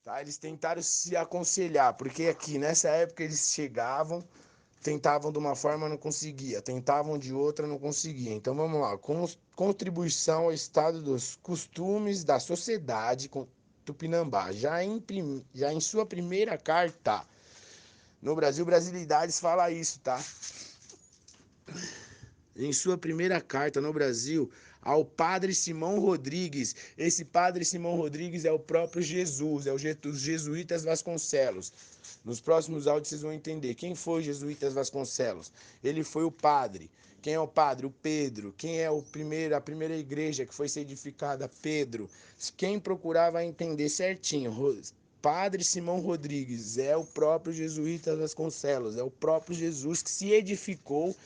Tá? Eles tentaram se aconselhar, porque aqui nessa época eles chegavam, tentavam de uma forma, não conseguia, tentavam de outra, não conseguia. Então vamos lá, contribuição ao estado dos costumes da sociedade com Tupinambá. Já em sua primeira carta, no Brasil Brasilidades fala isso, tá? Em sua primeira carta no Brasil, ao padre Simão Rodrigues. Esse padre Simão Rodrigues é o próprio Jesus, é os jesuítas Vasconcelos. Nos próximos áudios vocês vão entender quem foi jesuítas Vasconcelos. Ele foi o padre. Quem é o padre? O Pedro. Quem é a primeira igreja que foi ser edificada? Pedro. Quem procurar vai entender certinho. Padre Simão Rodrigues é o próprio jesuíta Vasconcelos, é o próprio Jesus que se edificou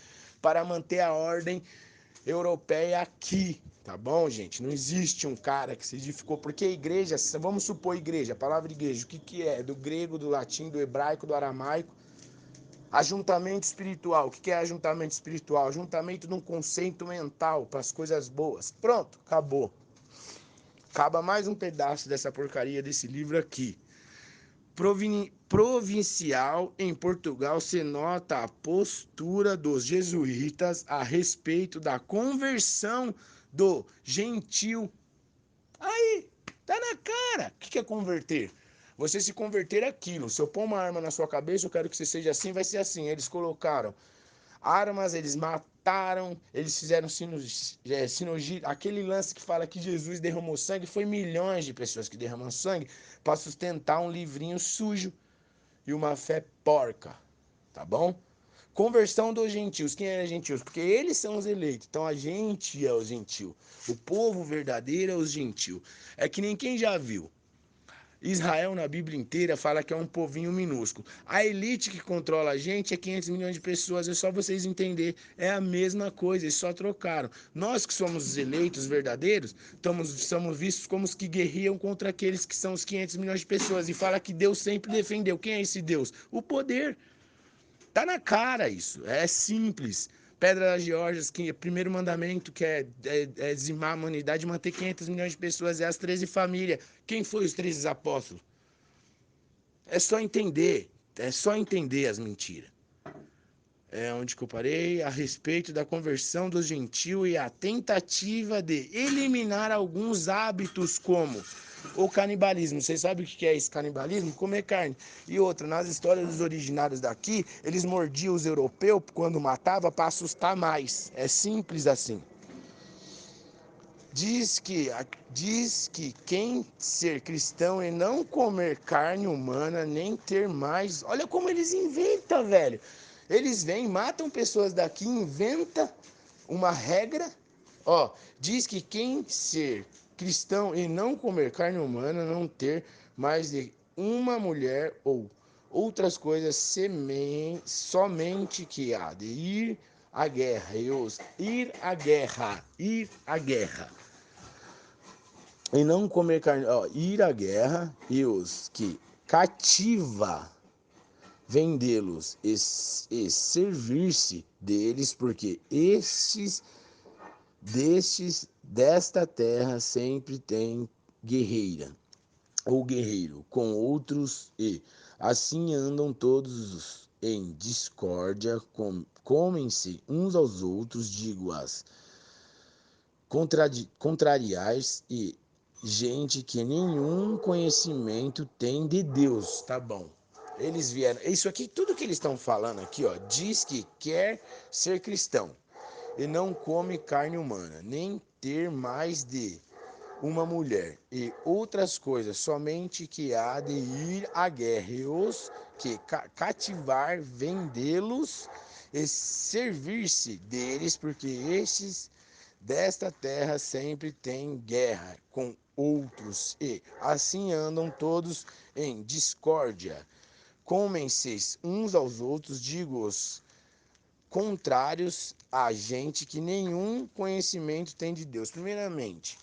para manter a ordem europeia aqui, tá bom, gente? Não existe um cara que se edificou, porque a igreja, vamos supor igreja, a palavra igreja, o que que é? Do grego, do latim, do hebraico, do aramaico. Ajuntamento espiritual, o que que é ajuntamento espiritual? Ajuntamento de um conceito mental para as coisas boas. Pronto, acabou. Acaba mais um pedaço dessa porcaria desse livro aqui. Provincial em Portugal se nota a postura dos jesuítas a respeito da conversão do gentil. Aí, tá na cara. O que é converter? Você se converter aquilo. Se eu pôr uma arma na sua cabeça, eu quero que você seja assim, vai ser assim. Eles colocaram armas, eles mataram, eles fizeram sinologia. Aquele lance que fala que Jesus derramou sangue, foi milhões de pessoas que derramam sangue para sustentar um livrinho sujo e uma fé porca, tá bom? Conversão dos gentios. Quem é gentios? Porque eles são os eleitos. Então a gente é os gentios. O povo verdadeiro é os gentios. É que nem quem já viu. Israel na Bíblia inteira fala que é um povinho minúsculo. A elite que controla a gente é 500 milhões de pessoas. É só vocês entenderem. É a mesma coisa, eles só trocaram. Nós que somos os eleitos verdadeiros, somos vistos como os que guerriam contra aqueles que são os 500 milhões de pessoas. E fala que Deus sempre defendeu. Quem é esse Deus? O poder. Tá na cara isso. É simples. Pedra das Geórgias, que é o primeiro mandamento, que é dizimar a humanidade, manter 500 milhões de pessoas, é as 13 famílias. Quem foi os 13 apóstolos? É só entender as mentiras. É onde que eu parei, a respeito da conversão dos gentios e a tentativa de eliminar alguns hábitos como o canibalismo. Vocês sabem o que é esse canibalismo? Comer carne. E outra, nas histórias dos originários daqui, eles mordiam os europeus quando matava para assustar mais. É simples assim. Diz que, diz que quem ser cristão e não comer carne humana, nem ter mais. Olha como eles inventam, velho. Eles vêm, matam pessoas daqui, inventa uma regra. Ó, diz que quem ser cristão e não comer carne humana, não ter mais de uma mulher ou outras coisas somente que há de ir à guerra. Ir à guerra e não comer carne, ó, ir à guerra e os que cativa vendê-los e servir-se deles, porque desta terra sempre tem guerreira ou guerreiro com outros e assim andam todos em discórdia, comem-se uns aos outros, digo-as contrariais e gente que nenhum conhecimento tem de Deus, tá bom? Eles vieram, isso aqui, tudo que eles estão falando aqui, ó, diz que quer ser cristão e não come carne humana, nem ter mais de uma mulher e outras coisas, somente que há de ir à guerra e os que cativar, vendê-los e servir-se deles, porque estes desta terra sempre tem guerra com outros e assim andam todos em discórdia. Comem-se uns aos outros, digo-os, contrários a gente que nenhum conhecimento tem de Deus. Primeiramente,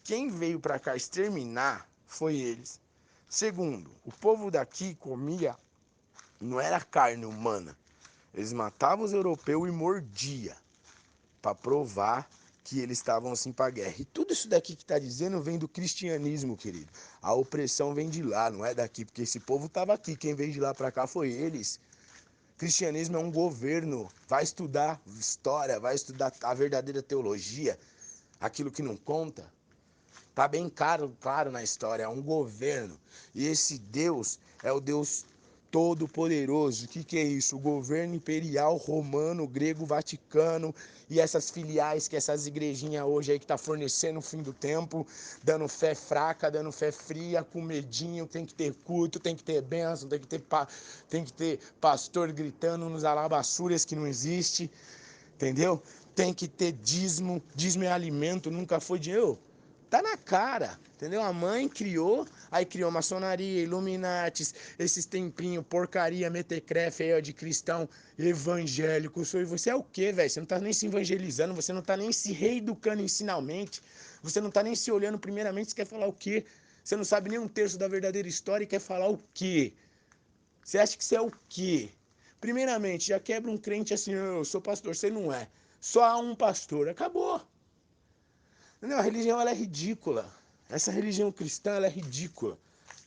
quem veio para cá exterminar foi eles. Segundo, o povo daqui comia, não era carne humana. Eles matavam os europeus e mordia para provar que eles estavam assim para guerra. E tudo isso daqui que está dizendo vem do cristianismo, querido. A opressão vem de lá, não é daqui, porque esse povo estava aqui, quem veio de lá para cá foi eles. Cristianismo é um governo, vai estudar história, vai estudar a verdadeira teologia, aquilo que não conta. Tá bem claro na história, é um governo. E esse Deus é o Deus Todo-Poderoso. O que é isso? O governo imperial romano, grego, vaticano e essas filiais que essas igrejinhas hoje aí que tá fornecendo o fim do tempo, dando fé fraca, dando fé fria, com medinho, tem que ter culto, tem que ter bênção, tem que ter pastor gritando nos alabaçúrias que não existe, entendeu? Tem que ter dízimo é alimento, nunca foi dinheiro. Tá na cara, entendeu? A mãe criou, aí criou maçonaria, Illuminatis, esses tempinhos, porcaria, mequetrefe aí, ó, de cristão evangélico. Você é o quê, velho? Você não tá nem se evangelizando, você não tá nem se reeducando ensinalmente, você não tá nem se olhando primeiramente, você quer falar o quê? Você não sabe nem um terço da verdadeira história e quer falar o quê? Você acha que você é o quê? Primeiramente, já quebra um crente assim, eu sou pastor, você não é. Só há um pastor, acabou. Não, a religião ela é ridícula. Essa religião cristã ela é ridícula.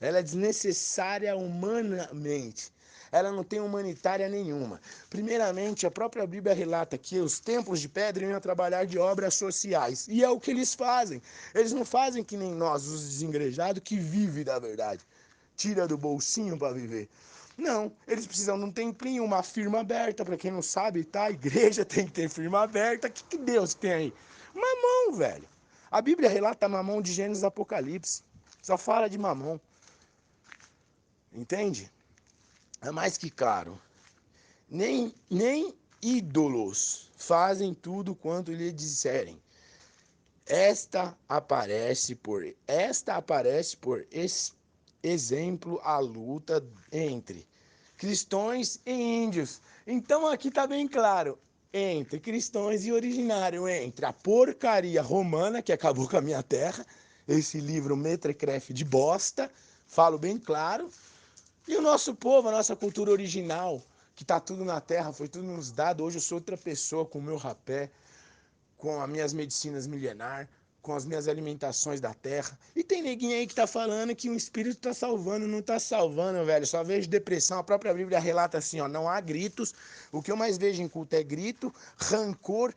Ela é desnecessária humanamente. Ela não tem humanitária nenhuma. Primeiramente, a própria Bíblia relata que os templos de pedra iam trabalhar de obras sociais. E é o que eles fazem. Eles não fazem que nem nós, os desigrejados, que vivem da verdade. Tira do bolsinho para viver. Não, eles precisam de um templinho, uma firma aberta. Para quem não sabe, tá? A igreja tem que ter firma aberta. O que Deus tem aí? Mamão, velho. A Bíblia relata Mamão de Gênesis e Apocalipse. Só fala de Mamão. Entende? É mais que claro. Nem ídolos fazem tudo quanto lhe disserem. Esta aparece por exemplo a luta entre cristãos e índios. Então aqui tá bem claro, entre cristãos e originário, entre a porcaria romana que acabou com a minha terra, esse livro mequetrefe de bosta, falo bem claro, e o nosso povo, a nossa cultura original, que tá tudo na terra, foi tudo nos dado. Hoje eu sou outra pessoa com o meu rapé, com as minhas medicinas milenar, com as minhas alimentações da terra. E tem neguinho aí que tá falando que o espírito tá salvando, não tá salvando, velho. Só vejo depressão. A própria Bíblia relata assim, ó, não há gritos. O que eu mais vejo em culto é grito, rancor,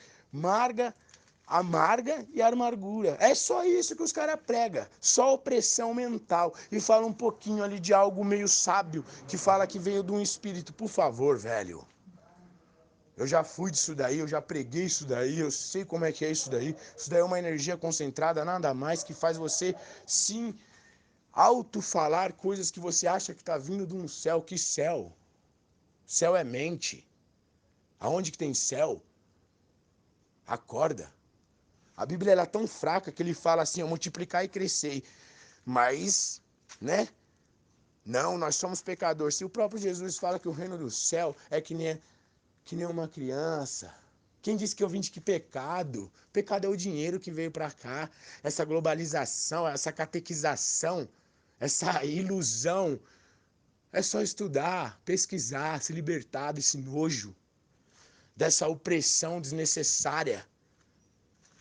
amarga e amargura. É só isso que os caras pregam. Só opressão mental. E fala um pouquinho ali de algo meio sábio, que fala que veio de um espírito. Por favor, velho. Eu já fui disso daí, eu já preguei isso daí, eu sei como é que é isso daí. Isso daí é uma energia concentrada, nada mais, que faz você, sim, auto-falar coisas que você acha que está vindo de um céu. Que céu? Céu é mente. Aonde que tem céu? Acorda. A Bíblia ela é tão fraca que ele fala assim, ó, multiplicar e crescer. Mas, né? Não, nós somos pecadores. Se o próprio Jesus fala que o reino do céu é que nem uma criança. Quem disse que eu vim de que pecado? Pecado é o dinheiro que veio para cá, essa globalização, essa catequização, essa ilusão. É só estudar, pesquisar, se libertar desse nojo, dessa opressão desnecessária,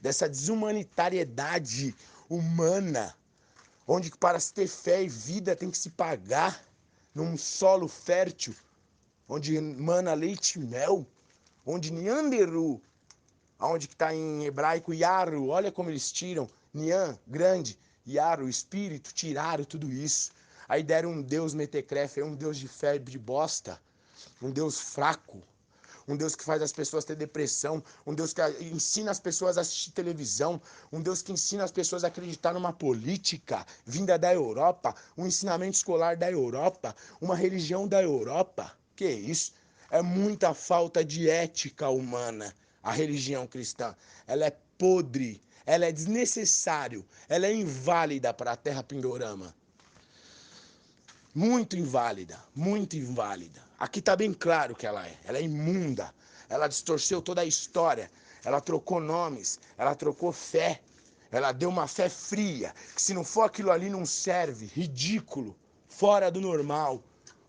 dessa desumanitariedade humana, onde para se ter fé e vida tem que se pagar num solo fértil, onde mana leite e mel, onde Nyanderu, aonde que está em hebraico Yaru, olha como eles tiram, Nyan, grande, Yaru, espírito, tiraram tudo isso. Aí deram um Deus mequetrefe, um Deus de febre de bosta, um Deus fraco, um Deus que faz as pessoas ter depressão, um Deus que ensina as pessoas a assistir televisão, um Deus que ensina as pessoas a acreditar numa política vinda da Europa, um ensinamento escolar da Europa, uma religião da Europa. Que isso? É muita falta de ética humana a religião cristã. Ela é podre, ela é desnecessário, ela é inválida para a terra pindorama. Muito inválida, muito inválida. Aqui está bem claro que ela é imunda, ela distorceu toda a história, ela trocou nomes, ela trocou fé, ela deu uma fé fria, que se não for aquilo ali não serve, ridículo, fora do normal,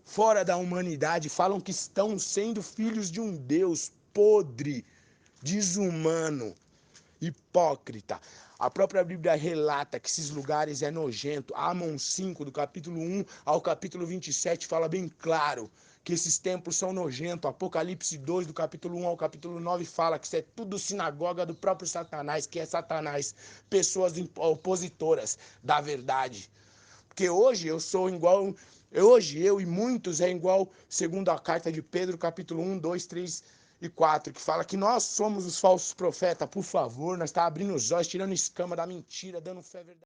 fora da humanidade. Falam que estão sendo filhos de um Deus podre, desumano. hipócrita. A própria Bíblia relata que esses lugares é nojento. Amon 5, do capítulo 1 ao capítulo 27, fala bem claro que esses templos são nojentos. Apocalipse 2, do capítulo 1 ao capítulo 9, fala que isso é tudo sinagoga do próprio Satanás, que é Satanás, pessoas opositoras da verdade. Porque hoje eu sou igual, hoje eu e muitos é igual, segundo a carta de Pedro, capítulo 1, 2, 3 e 4, que fala que nós somos os falsos profetas. Por favor, nós tá abrindo os olhos, tirando escama da mentira, dando fé verdadeira.